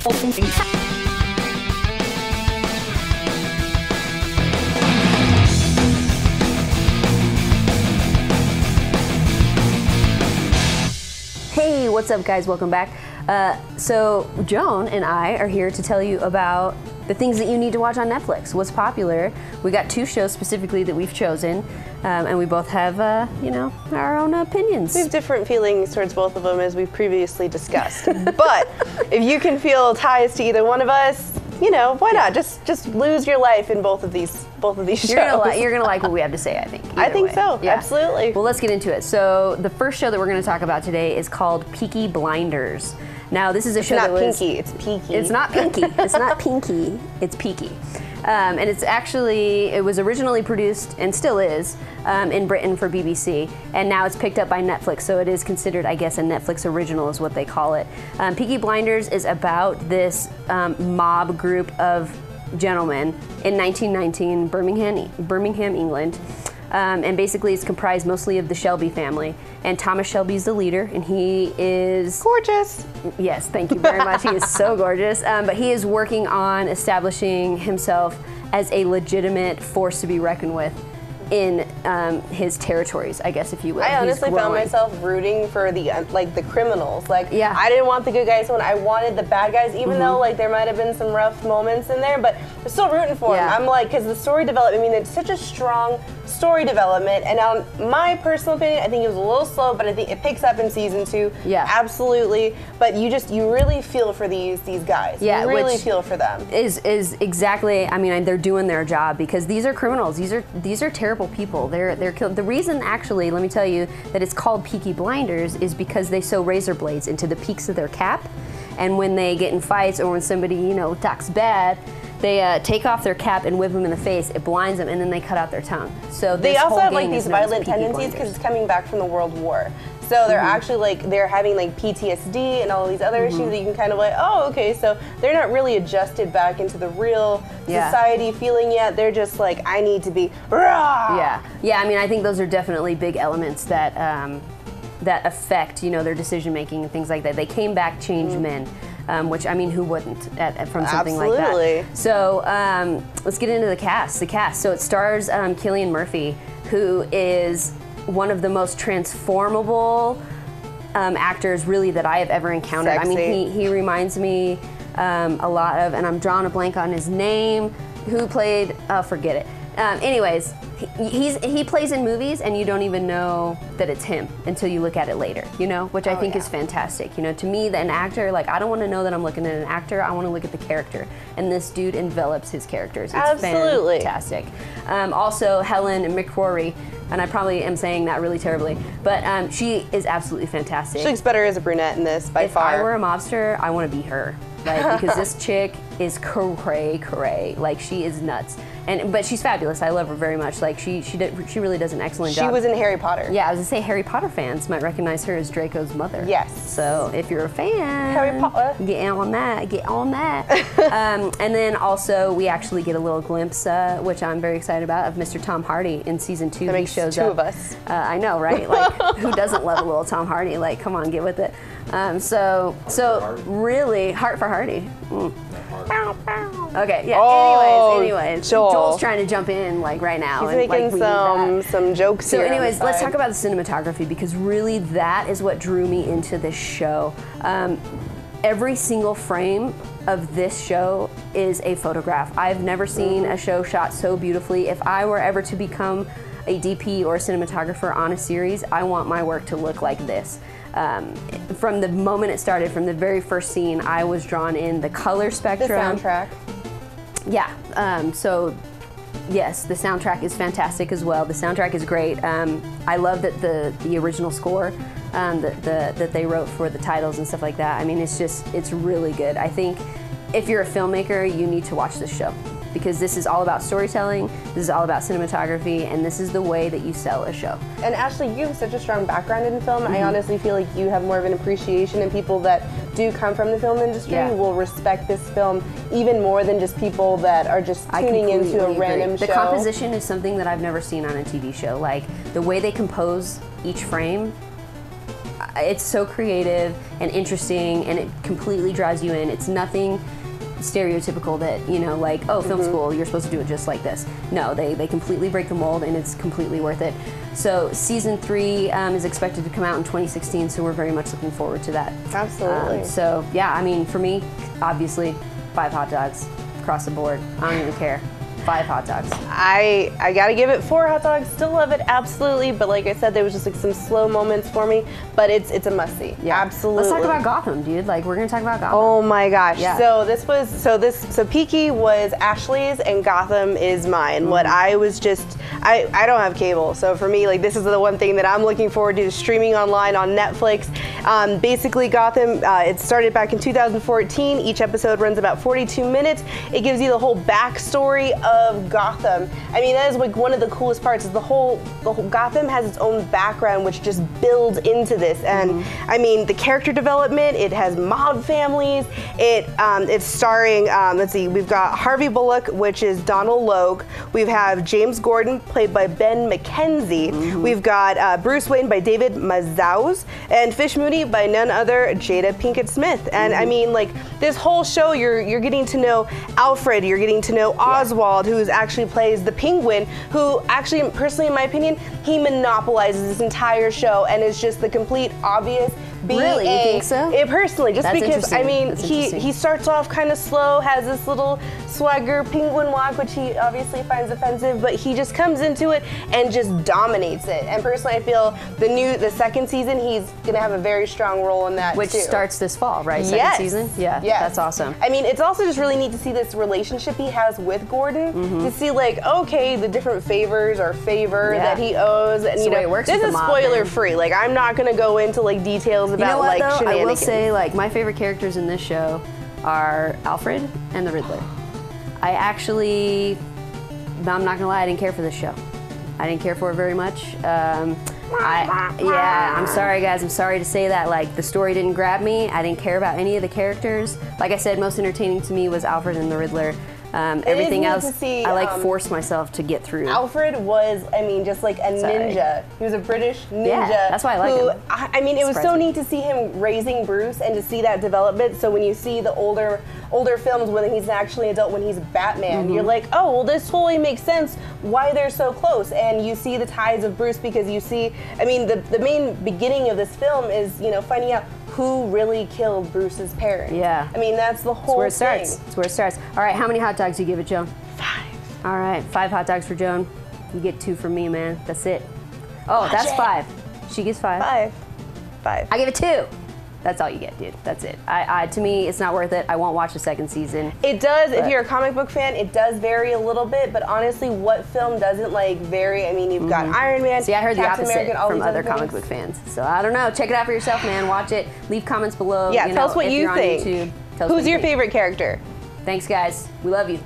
Hey, what's up guys? Welcome back. So Joan and I are here to tell you about the things that you need to watch on Netflix, what's popular. We got 2 shows specifically that we've chosen, and we both have, you know, our own opinions. We have different feelings towards both of them as we've previously discussed. But if you can feel ties to either one of us, you know, why not? Just lose your life in both of these shows. You're gonna like what we have to say, I think. I think so, yeah. Absolutely. Well, let's get into it. So the first show that we're gonna talk about today is called Peaky Blinders. Now, this is a show that was... It's not Pinky, it's Peaky. It's not Pinky. It's not Pinky. It's Peaky. And it's actually, it was originally produced, and still is, in Britain for BBC, and now it's picked up by Netflix, so it is considered, I guess, a Netflix original is what they call it. Peaky Blinders is about this mob group of gentlemen in 1919, Birmingham, England. And basically it's comprised mostly of the Shelby family. And Thomas Shelby's the leader, and he is... gorgeous. Yes, thank you very much. He is so gorgeous. But he is working on establishing himself as a legitimate force to be reckoned with in his territories, I guess, if you will. I honestly found myself rooting for the criminals. Like, yeah. I didn't want the good guys to win. I wanted the bad guys, even though like there might have been some rough moments in there, but I'm still rooting for them. I'm like, because the story development, I mean, it's such a strong story development, and on my personal opinion, I think it was a little slow, but I think it picks up in season 2. Yeah, absolutely. But you really feel for these guys. Yeah, you really feel for them. Is exactly. I mean, they're doing their job because these are criminals. These are terrible people. They're killed. The reason, actually, let me tell you, that it's called Peaky Blinders is because they sew razor blades into the peaks of their cap, and when they get in fights or when somebody, you know, talks bad, they take off their cap and whip them in the face. It blinds them, and then they cut out their tongue. So they also have like these violent tendencies because it's coming back from the World War. So they're actually like, they're having like PTSD and all these other issues that you can kind of like, oh, okay, so they're not really adjusted back into the real society feeling yet. They're just like, I need to be rah! Yeah, I mean, I think those are definitely big elements that that affect, you know, their decision making and things like that. They came back changed men. Which, I mean, who wouldn't from something like that? So let's get into the cast. So it stars Cillian Murphy, who is one of the most transformable actors, really, that I have ever encountered. Sexy. I mean, he reminds me a lot of, and I'm drawing a blank on his name, who played, forget it. Anyways, he plays in movies and you don't even know that it's him until you look at it later, you know, which I think is fantastic. You know, to me, an actor, like, I don't want to know that I'm looking at an actor, I want to look at the character. And this dude envelops his characters. It's fantastic. Also, Helen McCrory, and I probably am saying that really terribly, but she is absolutely fantastic. She looks better as a brunette in this, by far. If I were a mobster, I want to be her. Like, because this chick is cray. Like, she is nuts. But she's fabulous. I love her very much. Like, she really does an excellent job. She was in Harry Potter. Yeah, I was gonna say Harry Potter fans might recognize her as Draco's mother. Yes. So if you're a fan, Harry Potter, get on that. And then also we actually get a little glimpse, which I'm very excited about, of Mr. Tom Hardy in season 2. That makes he shows 2 up. of us. I know, right? Like, who doesn't love a little Tom Hardy? Like, come on, get with it. So really, Heart for Hardy. Okay, yeah. Anyways, Joel's trying to jump in like right now. He's making some jokes. So, anyways, let's talk about the cinematography, because really that is what drew me into this show. Every single frame of this show is a photograph. I've never seen a show shot so beautifully. If I were ever to become a DP or a cinematographer on a series, I want my work to look like this. From the moment it started, from the very first scene, I was drawn in. The color spectrum. The soundtrack. Yeah, so yes, the soundtrack is fantastic as well. The soundtrack is great. I love that the original score that they wrote for the titles and stuff like that. I mean, it's really good. I think if you're a filmmaker, you need to watch this show, because this is all about storytelling, this is all about cinematography, and this is the way that you sell a show. And Ashley, you have such a strong background in film. I honestly feel like you have more of an appreciation, and people that do come from the film industry will respect this film even more than just people that are just tuning into a random show. The composition is something that I've never seen on a TV show. Like, the way they compose each frame, it's so creative and interesting, and it completely draws you in. It's nothing stereotypical that, you know, like, oh, film school, you're supposed to do it just like this. No, they completely break the mold, and it's completely worth it. So season 3 is expected to come out in 2016, so we're very much looking forward to that. Absolutely. So yeah, I mean, for me, obviously, 5 hot dogs across the board. I don't even care. 5 hot dogs. I gotta give it 4 hot dogs. Still love it, absolutely. But like I said, there was just like some slow moments for me. But it's a must see. Yeah, absolutely. Let's talk about Gotham, dude. Like, we're gonna talk about Gotham. Oh my gosh. Yeah. So Peaky was Ashley's and Gotham is mine. What I was just I don't have cable, so for me, like, this is the one thing that I'm looking forward to, streaming online on Netflix. Basically, Gotham, it started back in 2014. Each episode runs about 42 minutes. It gives you the whole backstory of Gotham. I mean, that is like one of the coolest parts, is the whole Gotham has its own background, which just builds into this. And I mean, the character development, it has mob families. It's starring, let's see, we've got Harvey Bullock, which is Donald Logue. We have James Gordon, played by Ben McKenzie. We've got Bruce Wayne by David Mazouz, and Fish Mooney by none other Jada Pinkett Smith. And I mean, like, this whole show, you're getting to know Alfred, you're getting to know Oswald, who actually plays the Penguin, who actually, personally, in my opinion, he monopolizes this entire show and is just the complete obvious BA. Really? You think so? Personally, just That's because, I mean, interesting. he starts off kind of slow, has this little swagger penguin walk, which he obviously finds offensive, but he just comes into it and just dominates it. And personally, I feel the second season, he's gonna have a very strong role in that Which too. starts this fall, right? Second season? Yeah, that's awesome. I mean, it's also just really neat to see this relationship he has with Gordon, to see, like, okay, the different favors or favor that he owes, and you know, this is spoiler free. Like, I'm not gonna go into like details about, you know what, like, though? shenanigans. I will say, like, my favorite characters in this show are Alfred and the Riddler. I'm not gonna lie, I didn't care for this show. I didn't care for it very much. I'm sorry, guys. I'm sorry to say that. Like, the story didn't grab me. I didn't care about any of the characters. Like I said, most entertaining to me was Alfred and the Riddler. Everything else, I like forced myself to get through. Alfred was, I mean, just like a ninja. He was a British ninja. Yeah, that's why I like him. I mean, it was so neat to see him raising Bruce and to see that development. So when you see the older films when he's actually an adult, when he's Batman, you're like, oh, well, this totally makes sense why they're so close. And you see the ties of Bruce, because you see, I mean, the main beginning of this film is, you know, finding out who really killed Bruce's parents. Yeah. I mean, that's the whole thing. That's where it starts. All right, how many hot dogs do you give it, Joan? 5. All right, 5 hot dogs for Joan. You get 2 from me, man. That's it. Oh, that's 5. She gets 5. 5. I give it 2. That's all you get, dude. That's it. To me, it's not worth it. I won't watch the second season. It does, if you're a comic book fan, it does vary a little bit, but honestly, what film doesn't, like, vary? I mean, you've got Iron Man, See, I heard Captain the opposite America, from other comic book fans. So I don't know. Check it out for yourself, man. Watch it. Leave comments below. Yeah, tell us what you think. YouTube, Who's your favorite character? Thanks, guys. We love you.